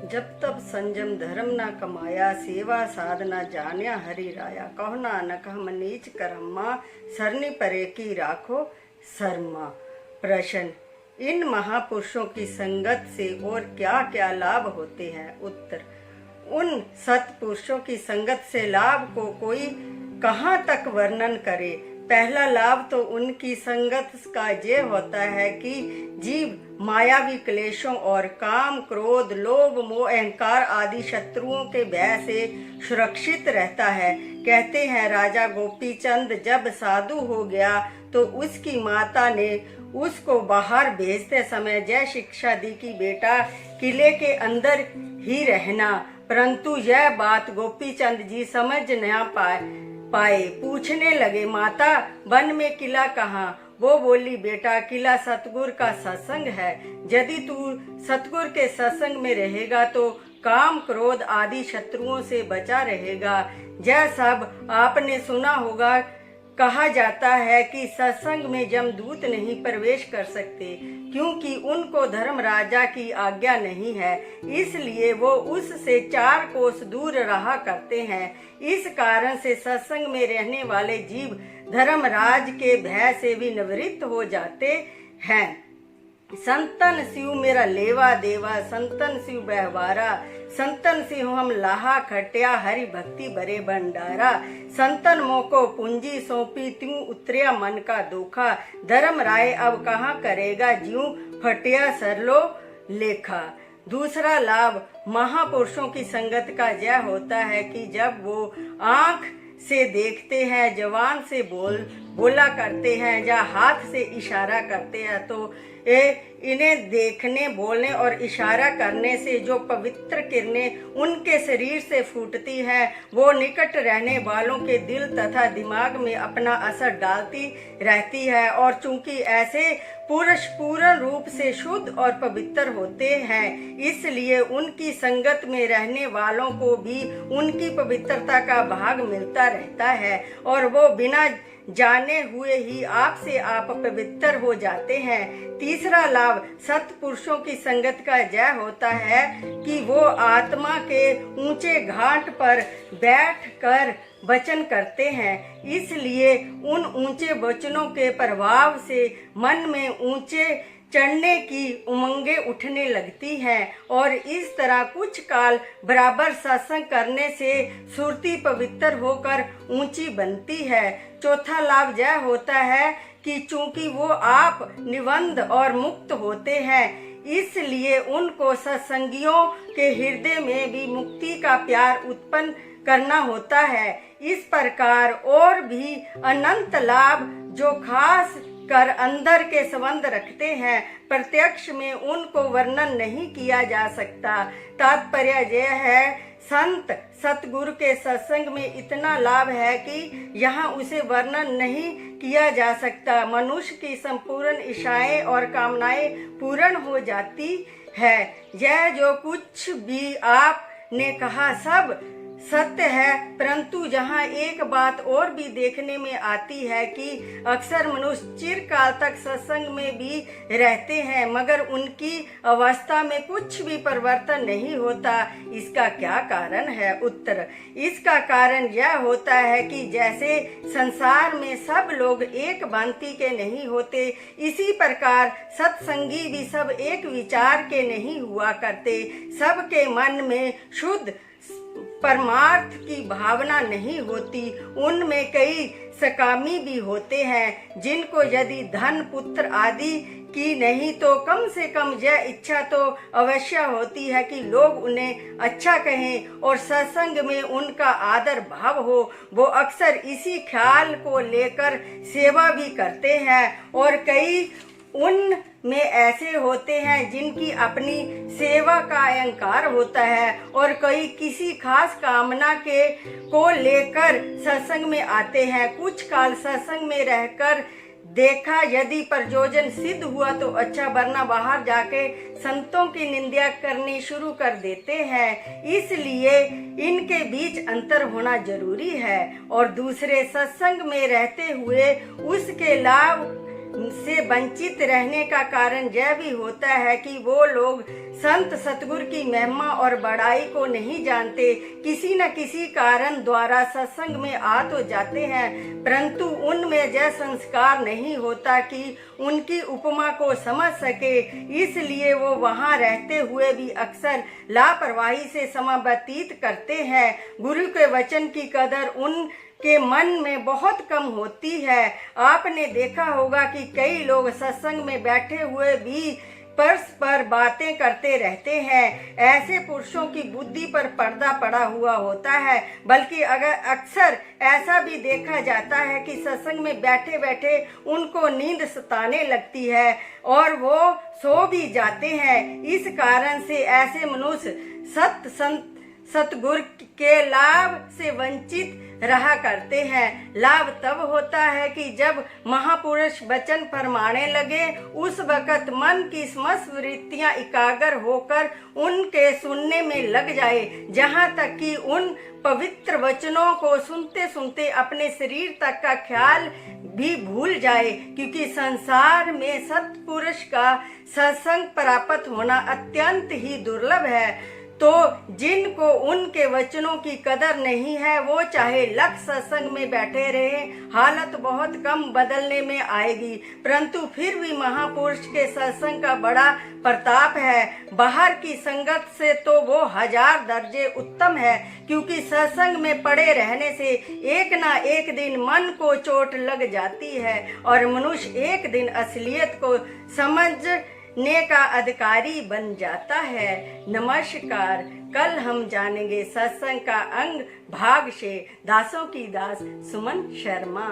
जब तब संजम धर्म न कमाया, सेवा साधना जान्या हरि राया। कहो नानक हम नीच करम्मा, सरनी परे की राखो शर्मा। प्रश्न, इन महापुरुषों की संगत से और क्या क्या लाभ होते हैं? उत्तर, उन सत्पुरुषों की संगत से लाभ को कोई कहाँ तक वर्णन करे। पहला लाभ तो उनकी संगत का ये होता है कि जीव मायावी क्लेशों और काम, क्रोध, लोभ, मोह, अहंकार आदि शत्रुओं के भय से सुरक्षित रहता है। कहते हैं राजा गोपी चंद जब साधु हो गया तो उसकी माता ने उसको बाहर भेजते समय यह शिक्षा दी कि बेटा किले के अंदर ही रहना, परंतु यह बात गोपी चंद जी समझ न पाए। पूछने लगे, माता वन में किला कहाँ? वो बोली, बेटा किला सतगुरु का सत्संग है। यदि तू सतगुरु के सत्संग में रहेगा तो काम, क्रोध आदि शत्रुओं से बचा रहेगा। यह सब आपने सुना होगा। कहा जाता है कि सत्संग में जमदूत नहीं प्रवेश कर सकते, क्योंकि उनको धर्म राजा की आज्ञा नहीं है, इसलिए वो उससे 4 कोस दूर रहा करते हैं। इस कारण से सत्संग में रहने वाले जीव धर्मराज के भय से भी निवृत्त हो जाते हैं। संतन शिव मेरा लेवा देवा, संतन शिव बहवारा, संतन शिव हम लाहा खटिया, हरि भक्ति बरे भंडारा। संतन मोको पूंजी सौंपी, त्यों उतरिया मन का धोखा। धर्म राय अब कहाँ करेगा, ज्यों फटिया सरलो लेखा। दूसरा लाभ महापुरुषों की संगत का यह होता है कि जब वो आँख से देखते हैं, जवान से बोला करते हैं या हाथ से इशारा करते हैं, तो इन्हें देखने, बोलने और इशारा करने से जो पवित्र किरणें उनके शरीर से फूटती हैं वो निकट रहने वालों के दिल तथा दिमाग में अपना असर डालती रहती है। और चूंकि ऐसे पुरुष पूर्ण रूप से शुद्ध और पवित्र होते हैं, इसलिए उनकी संगत में रहने वालों को भी उनकी पवित्रता का भाग मिलता रहता है और वो बिना जाने हुए ही आप से आप पवित्र हो जाते हैं। तीसरा लाभ सत्पुरुषों की संगत का यह होता है कि वो आत्मा के ऊंचे घाट पर बैठकर वचन करते हैं, इसलिए उन ऊंचे वचनों के प्रभाव से मन में ऊंचे चढ़ने की उमंगे उठने लगती हैं और इस तरह कुछ काल बराबर सत्संग करने से सुरती पवित्र होकर ऊंची बनती है। चौथा लाभ यह होता है कि चूंकि वो आप निबंध और मुक्त होते हैं, इसलिए उनको सत्संगियों के हृदय में भी मुक्ति का प्यार उत्पन्न करना होता है। इस प्रकार और भी अनंत लाभ जो खास कर अंदर के संबंध रखते हैं, प्रत्यक्ष में उनको वर्णन नहीं किया जा सकता। तात्पर्य यह है, संत सतगुरु के सत्संग में इतना लाभ है कि यहाँ उसे वर्णन नहीं किया जा सकता। मनुष्य की संपूर्ण इच्छाएं और कामनाएं पूर्ण हो जाती है। यह जो कुछ भी आपने कहा सब सत्य है, परंतु यहाँ एक बात और भी देखने में आती है कि अक्सर मनुष्य चिरकाल तक सत्संग में भी रहते हैं मगर उनकी अवस्था में कुछ भी परिवर्तन नहीं होता। इसका क्या कारण है? उत्तर, इसका कारण यह होता है कि जैसे संसार में सब लोग एक भांति के नहीं होते, इसी प्रकार सत्संगी भी सब एक विचार के नहीं हुआ करते। सबके मन में शुद्ध परमार्थ की भावना नहीं होती। उनमें कई सकामी भी होते हैं, जिनको यदि धन, पुत्र आदि की नहीं तो कम से कम यह इच्छा तो अवश्य होती है कि लोग उन्हें अच्छा कहें और सत्संग में उनका आदर भाव हो। वो अक्सर इसी ख्याल को लेकर सेवा भी करते हैं और कई उन में ऐसे होते हैं जिनकी अपनी सेवा का अहंकार होता है और कई किसी खास कामना के को लेकर सत्संग में आते हैं। कुछ काल सत्संग में रहकर देखा, यदि प्रयोजन सिद्ध हुआ तो अच्छा, वरना बाहर जाके संतों की निंदा करनी शुरू कर देते हैं। इसलिए इनके बीच अंतर होना जरूरी है और दूसरे सत्संग में रहते हुए उसके लाभ से वंचित रहने का कारण यह भी होता है कि वो लोग संत सतगुरु की महिमा और बड़ाई को नहीं जानते। किसी न किसी कारण द्वारा सत्संग में आ तो जाते हैं, परंतु उनमें यह संस्कार नहीं होता कि उनकी उपमा को समझ सके। इसलिए वो वहां रहते हुए भी अक्सर लापरवाही से समय व्यतीत करते हैं। गुरु के वचन की कदर उनके मन में बहुत कम होती है। आपने देखा होगा कि कई लोग सत्संग में बैठे हुए भी परस्पर बातें करते रहते हैं। ऐसे पुरुषों की बुद्धि पर पर्दा पड़ा हुआ होता है। बल्कि अक्सर ऐसा भी देखा जाता है कि सत्संग में बैठे बैठे उनको नींद सताने लगती है और वो सो भी जाते हैं। इस कारण से ऐसे मनुष्य सतगुरु के लाभ से वंचित रहा करते हैं। लाभ तब होता है कि जब महापुरुष वचन फरमाने लगे, उस वक़्त मन की समस्त वृत्तियां एकाग्र होकर उनके सुनने में लग जाए, जहां तक कि उन पवित्र वचनों को सुनते सुनते अपने शरीर तक का ख्याल भी भूल जाए। क्योंकि संसार में सत्पुरुष का सत्संग प्राप्त होना अत्यंत ही दुर्लभ है। तो जिनको उनके वचनों की कदर नहीं है, वो चाहे लख सत्संग में बैठे रहे, हालत बहुत कम बदलने में आएगी। परंतु फिर भी महापुरुष के सत्संग का बड़ा प्रताप है। बाहर की संगत से तो वो 1000 दर्जे उत्तम है, क्योंकि सत्संग में पड़े रहने से एक ना एक दिन मन को चोट लग जाती है और मनुष्य एक दिन असलियत को समझने का अधिकारी बन जाता है। नमस्कार। कल हम जानेंगे सत्संग का अंग भाग से। दासों की दास सुमन शर्मा।